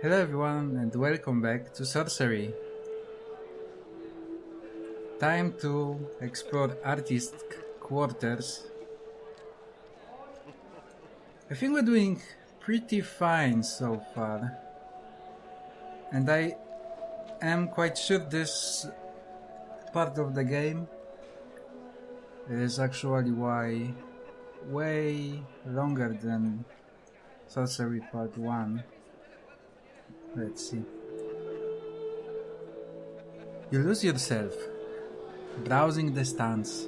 Hello everyone and welcome back to Sorcery. Time to explore artist quarters. I think we're doing pretty fine so far. And I am quite sure this part of the game is actually way longer than Sorcery Part 1. Let's see. You lose yourself, browsing the stands.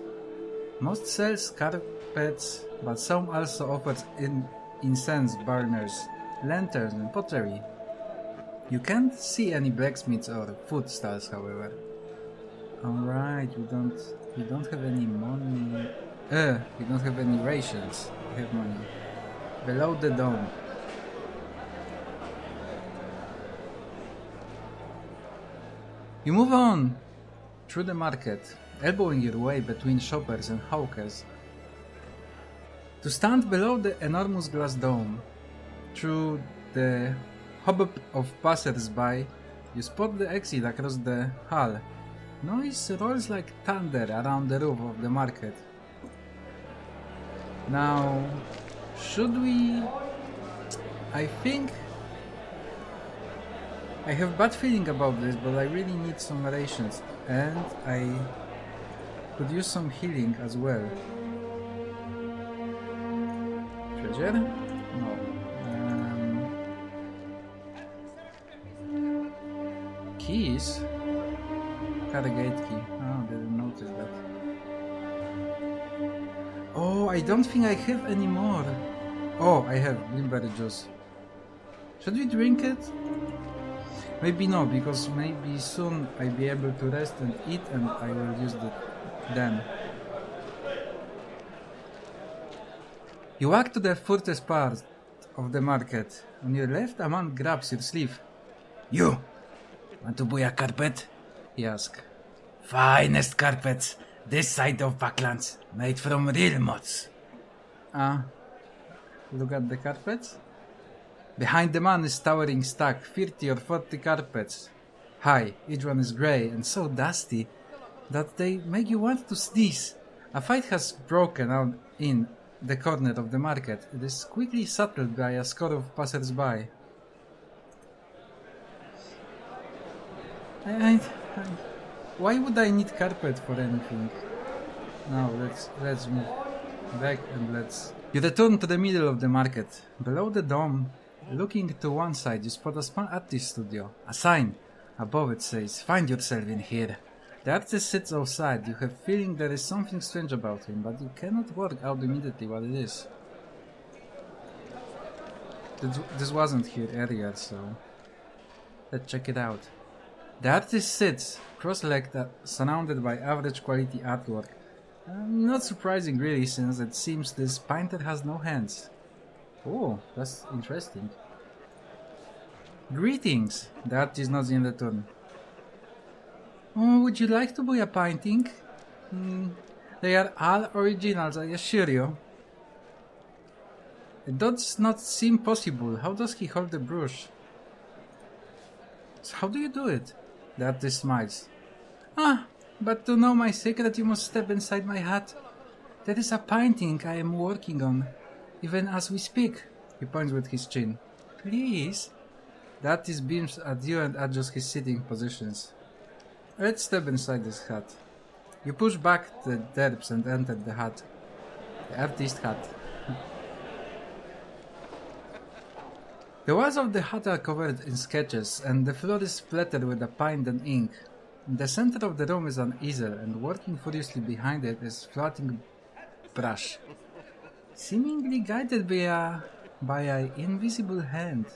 Most sells carpets, but some also offers incense burners, lanterns and pottery. You can't see any blacksmiths or food stalls, however. Alright, we don't have any money. We don't have any rations. We have money. Below the dome. You move on through the market, elbowing your way between shoppers and hawkers, to stand below the enormous glass dome. Through the hubbub of passers-by, you spot the exit across the hall. Noise rolls like thunder around the roof of the market. Now, should we... I think... I have bad feeling about this, but I really need some rations, and I could use some healing as well. Treasure? No. Keys? Khare gate key. Oh, didn't notice that. Oh, I don't think I have any more. Oh, I have limberry juice. Should we drink it? Maybe no, because maybe soon I'll be able to rest and eat and I will use it then. You walk to the furthest part of the market. On your left, a man grabs your sleeve. You! Want to buy a carpet? He asks. Finest carpets this side of Backlands, made from real moths. Look at the carpets. Behind the man is towering stack, 30 or 40 carpets. High, each one is grey and so dusty that they make you want to sneeze. A fight has broken out in the corner of the market. It is quickly settled by a score of passers-by. Why would I need carpet for anything? Now let's move back and let's... You return to the middle of the market. Below the dome, looking to one side, you spot a small artist studio. A sign above it says, "Find yourself in here." The artist sits outside. You have feeling there is something strange about him, but you cannot work out immediately what it is. This wasn't here earlier, so let's check it out. The artist sits, cross-legged, surrounded by average quality artwork. Not surprising really, since it seems this painter has no hands. Oh, that's interesting. Greetings! The artist nods in return. Oh, would you like to buy a painting? They are all originals, I assure you. It does not seem possible. How does he hold the brush? So how do you do it? The artist smiles. But to know my secret you must step inside my hut. There is a painting I am working on. Even as we speak, he points with his chin. Please? The artist beams at you and adjusts his sitting positions. Let's step inside this hut. You push back the derbs and enter the hut. The artist hut. The walls of the hut are covered in sketches, and the floor is splattered with a paint and ink. In the center of the room is an easel, and working furiously behind it is floating brush. Seemingly guided by an invisible hand.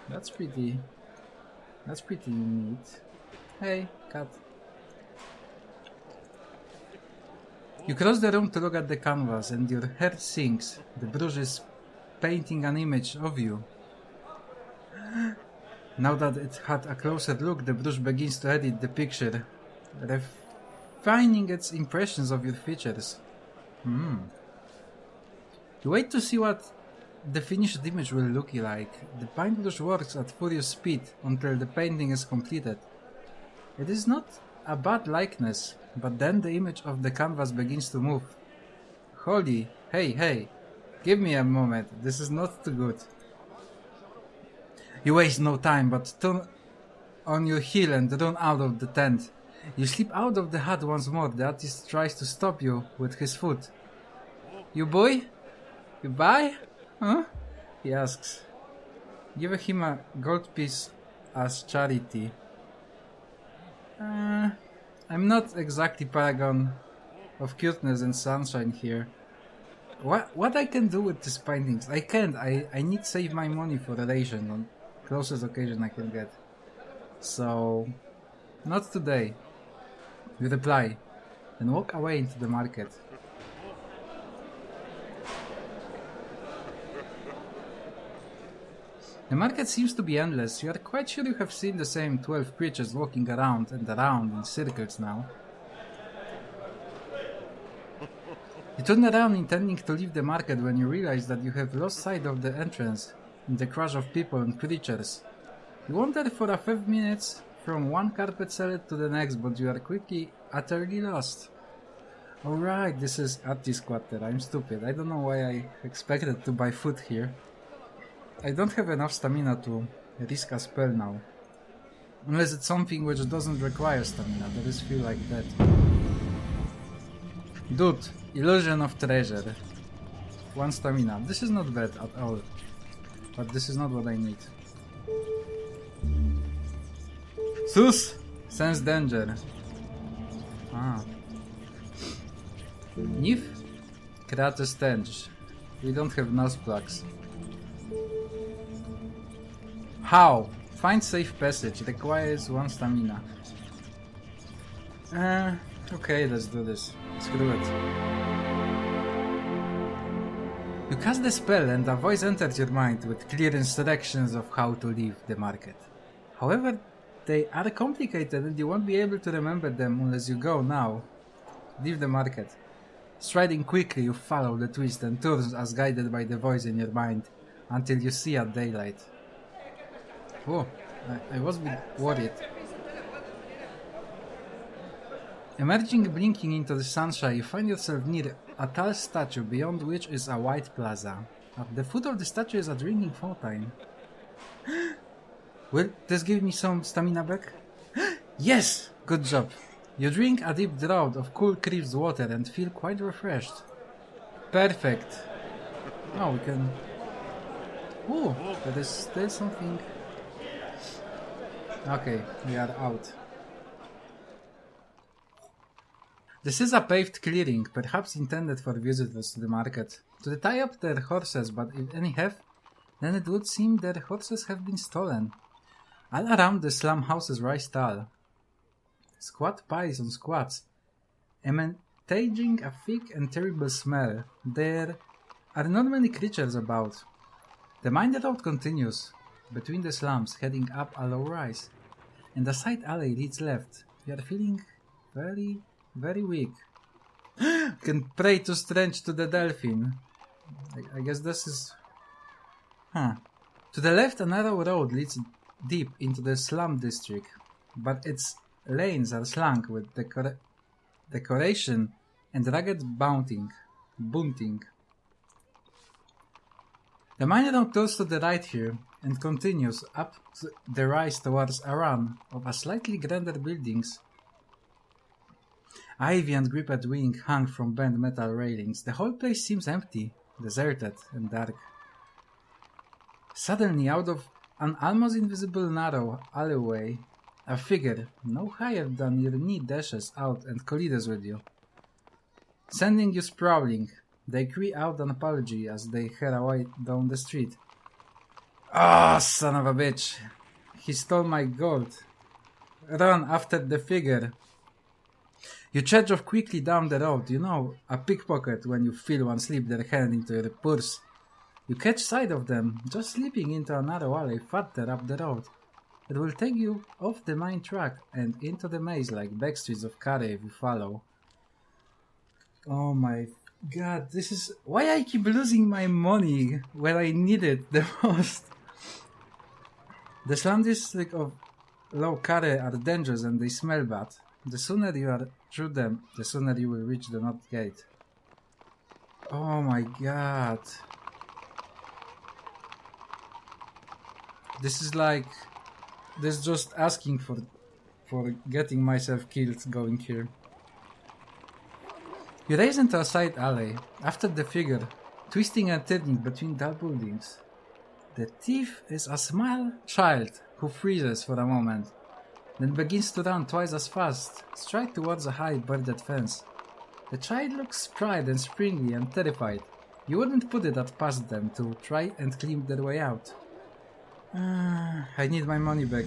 That's pretty neat. Hey, cat. You cross the room to look at the canvas and your heart sinks. The brush is painting an image of you. Now that it had a closer look, the brush begins to edit the picture, refining its impressions of your features. You wait to see what the finished image will look like. The paintbrush works at furious speed until the painting is completed. It is not a bad likeness, but then the image of the canvas begins to move. Holy, hey, give me a moment, this is not too good. You waste no time, but turn on your heel and run out of the tent. You slip out of the hut once more. The artist tries to stop you with his foot. You boy? You buy? Huh? He asks. Give him a gold piece as charity. I'm not exactly paragon of cuteness and sunshine here. What I can do with these paintings? I can't. I need to save my money for the ration on closest occasion I can get. So, not today. You reply, then walk away into the market. The market seems to be endless. You are quite sure you have seen the same 12 creatures walking around and around in circles now. You turn around intending to leave the market when you realize that you have lost sight of the entrance in the crush of people and creatures. You wander for a few minutes from one carpet seller to the next, but you are quickly utterly lost. Alright, this is Artist Quarter. I'm stupid. I don't know why I expected to buy food here. I don't have enough stamina to risk a spell now. Unless it's something which doesn't require stamina. That does feel like that. Dude, Illusion of Treasure. 1 stamina. This is not bad at all. But this is not what I need. Sus! Sense danger. Ah. Nif? Create stench. We don't have nose plugs. How? Find safe passage. Requires 1 stamina. Okay, let's do this. Screw it. You cast the spell and a voice enters your mind with clear instructions of how to leave the market. However, they are complicated and you won't be able to remember them unless you go now. Leave the market. Striding quickly, you follow the twists and turns as guided by the voice in your mind until you see at daylight. Oh, I was a bit worried. Emerging blinking into the sunshine, you find yourself near a tall statue beyond which is a wide plaza. At the foot of the statue is a drinking fountain. Will this give me some stamina back? Yes! Good job. You drink a deep draught of cool crisp water and feel quite refreshed. Perfect. Now we can... Ooh, there is still something... Okay, we are out. This is a paved clearing, perhaps intended for visitors to the market, to tie up their horses, but if any have, then it would seem their horses have been stolen. All around the slum houses rise tall. Squat piles on squats, emanating a thick and terrible smell. There are not many creatures about. The main road continues, between the slums, heading up a low rise, and a side alley leads left. You are feeling very weak. Can pray too strange to the dolphin. I guess this is... To the left, a narrow road leads deep into the slum district, but its lanes are slung with decoration and rugged bunting. The main road turns to the right here and continues up the rise towards a run of a slightly grander buildings. Ivy and gripped wing hung from bent metal railings. The whole place seems empty, deserted, and dark. Suddenly, out of an almost invisible narrow alleyway, a figure no higher than your knee dashes out and collides with you, sending you sprawling. They cry out an apology as they head away down the street. Ah, son of a bitch! He stole my gold. Run after the figure. You charge off quickly down the road. You know, a pickpocket when you feel one slip their hand into your purse. You catch sight of them, just slipping into a narrow alley further up the road. It will take you off the main track and into the maze like backstreets of Khare if you follow. Oh my God, this is why I keep losing my money when I need it the most. The slum district of Low Khare are dangerous and they smell bad. The sooner you are through them, the sooner you will reach the North Gate. Oh my god. This is like... This just asking for getting myself killed going here. You race into a side alley, after the figure, twisting and turning between tall buildings. The thief is a small child who freezes for a moment, then begins to run twice as fast, straight towards a high boarded fence. The child looks spry and springy and terrified. You wouldn't put it past them to try and climb their way out. I need my money back,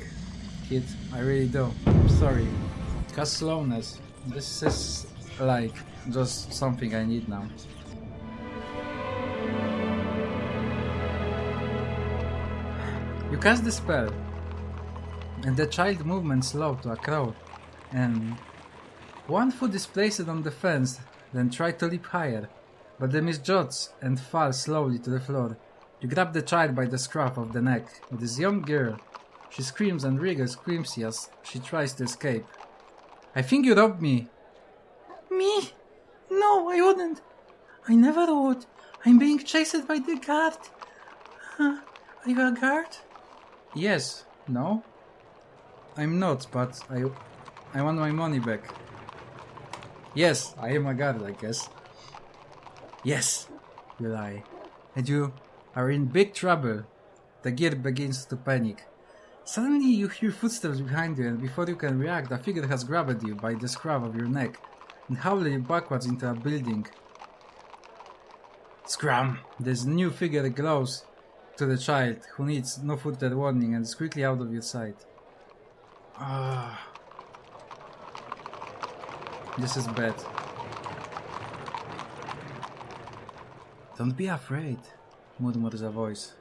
kid. I really do. I'm sorry. Cause slowness. This is like just something I need now. You cast the spell, and the child movement slow to a crawl, and one foot is placed on the fence, then try to leap higher, but the misjudges and fall slowly to the floor. You grab the child by the scruff of the neck. It is a young girl. She screams and wriggles crimson as she tries to escape. I think you robbed me. Me? No, I wouldn't. I never would. I'm being chased by the guard. Are you a guard? Yes. No? I'm not, but I want my money back. Yes, I am a guard, I guess. Yes, you lie. And you are in big trouble. The gear begins to panic. Suddenly you hear footsteps behind you, and before you can react, a figure has grabbed you by the scruff of your neck and hauled you backwards into a building. Scram! This new figure glows to the child, who needs no further warning and is quickly out of your sight. This is bad. Don't be afraid, murmurs a voice.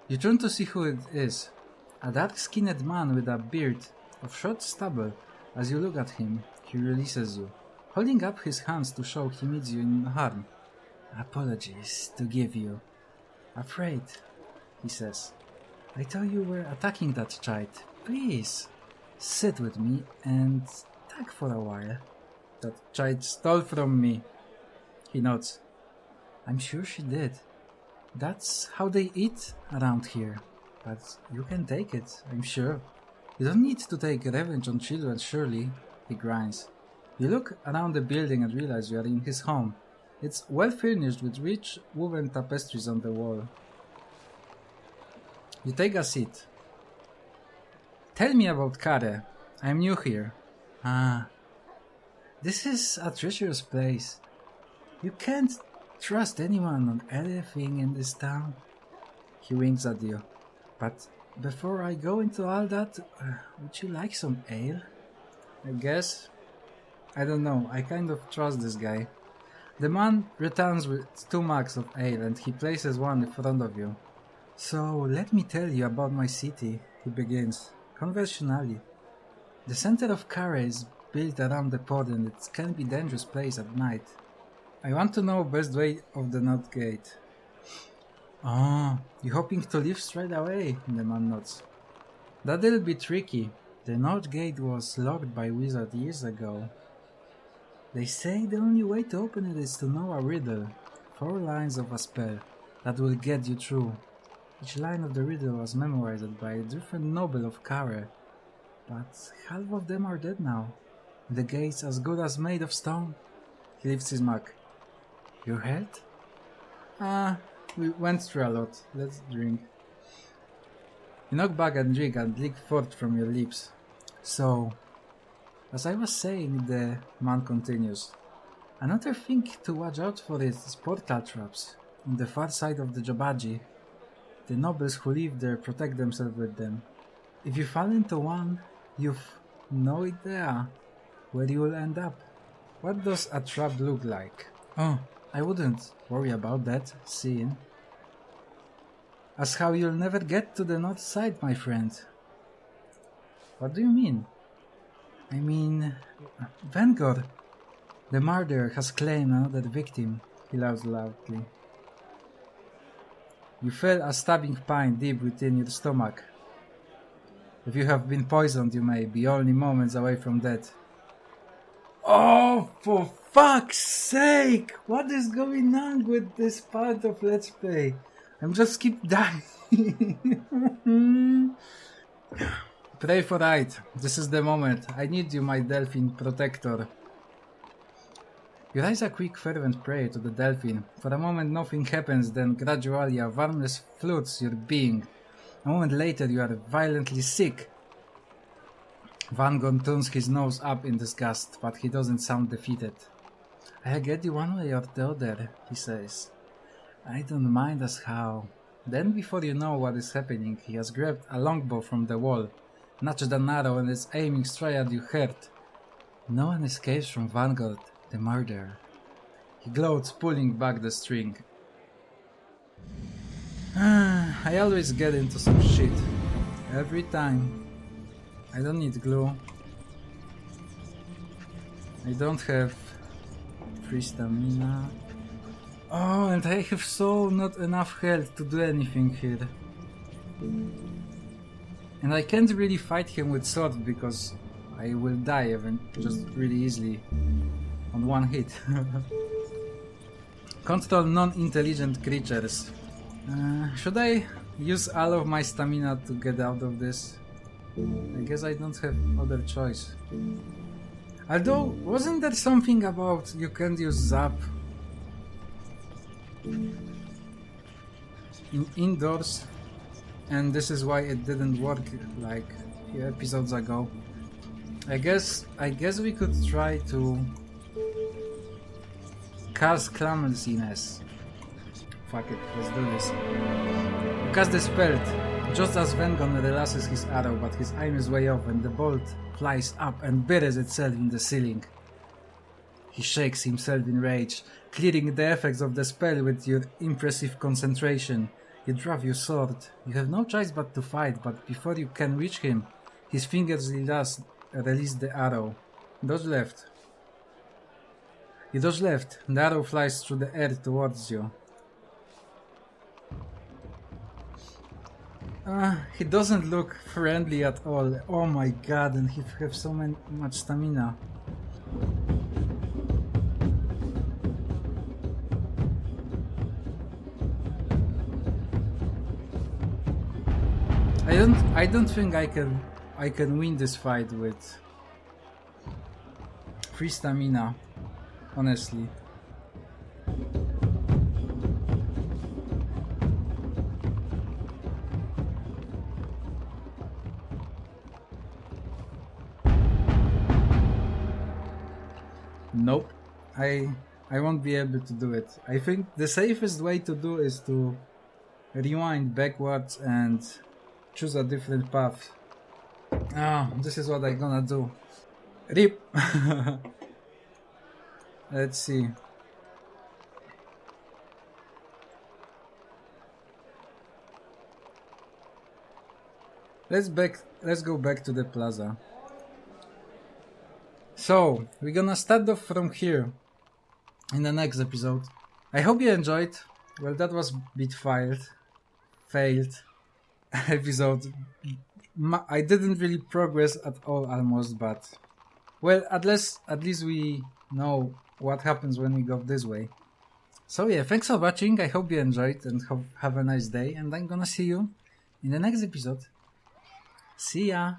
You turn to see who it is. A dark-skinned man with a beard of short stubble. As you look at him, he releases you, holding up his hands to show he means you in harm. Apologies to give you. Afraid, he says. I thought you were attacking that child. Please, sit with me and talk for a while. That child stole from me. He nods. I'm sure she did. That's how they eat around here. But you can take it, I'm sure. You don't need to take revenge on children, surely, he grinds. You look around the building and realize you are in his home. It's well furnished with rich woven tapestries on the wall. You take a seat. Tell me about Khare. I'm new here. This is a treacherous place. You can't trust anyone on anything in this town. He winks at you. But before I go into all that, would you like some ale? I guess. I don't know, I kind of trust this guy. The man returns with 2 mugs of ale and he places one in front of you. So, let me tell you about my city, he begins, conventionally. The center of Khare is built around the port and it can be a dangerous place at night. I want to know best way of the North Gate. Oh, you hoping to leave straight away? The man nods. That'll be tricky. The North Gate was locked by wizards years ago. They say the only way to open it is to know a riddle. 4 lines of a spell that will get you through. Each line of the riddle was memorized by a different noble of Khare, but half of them are dead now. The gate's as good as made of stone. He lifts his mug. Your health? We went through a lot. Let's drink. You knock back and drink and lick forth from your lips. So, as I was saying, the man continues. Another thing to watch out for is portal traps. On the far side of the Jobaji, the nobles who live there protect themselves with them. If you fall into one, you've no idea where you will end up. What does a trap look like? Oh, I wouldn't worry about that, seeing as how you'll never get to the north side, my friend. What do you mean? I mean, Vanguard. The murderer has claimed another victim, he laughed loudly. You feel a stabbing pain deep within your stomach. If you have been poisoned, you may be only moments away from death. Oh, for fuck's sake! What is going on with this part of Let's Play? I'm just keep dying. Pray for Aiedail. This is the moment. I need you, my Delphine protector. You raise a quick fervent prayer to the Delphine. For a moment nothing happens, then gradually a warmness floods your being. A moment later you are violently sick. Van Gogh turns his nose up in disgust, but he doesn't sound defeated. I'll get you one way or the other, he says. I don't mind as how. Then before you know what is happening, he has grabbed a longbow from the wall, notched an arrow and is aiming straight at your heart. No one escapes from Van Gogh, the murderer. He gloats, pulling back the string. I always get into some shit. Every time. I don't need glue. I don't have free stamina. Oh, and I have so not enough health to do anything here. And I can't really fight him with sword because I will die even just really easily on one hit. Control non-intelligent creatures. Should I use all of my stamina to get out of this? I guess I don't have other choice. Although, wasn't there something about you can't use zap indoors, and this is why it didn't work like a few episodes ago? I guess we could try to cast clumsiness. Fuck it, let's do this. You cast the spell just as Vengon relaxes his arrow, but his aim is way off and the bolt flies up and buries itself in the ceiling. He shakes himself in rage, clearing the effects of the spell with your impressive concentration. You drop your sword. You have no choice but to fight, but before you can reach him, his fingers release the arrow. Dodge left. You dodge left, and the arrow flies through the air towards you. He doesn't look friendly at all. Oh my god, and he has so much stamina. I don't think I can win this fight with free stamina, honestly. Nope, I won't be able to do it. I think the safest way to do is to rewind backwards and choose a different path. This is what I'm gonna do. RIP! Let's see. Let's go back to the plaza. So, we're gonna start off from here in the next episode. I hope you enjoyed. Well, that was a bit failed episode. I didn't really progress at all almost, but well, at least we know what happens when we go this way. So yeah, thanks for watching. I hope you enjoyed and have a nice day, and I'm gonna see you in the next episode. See ya!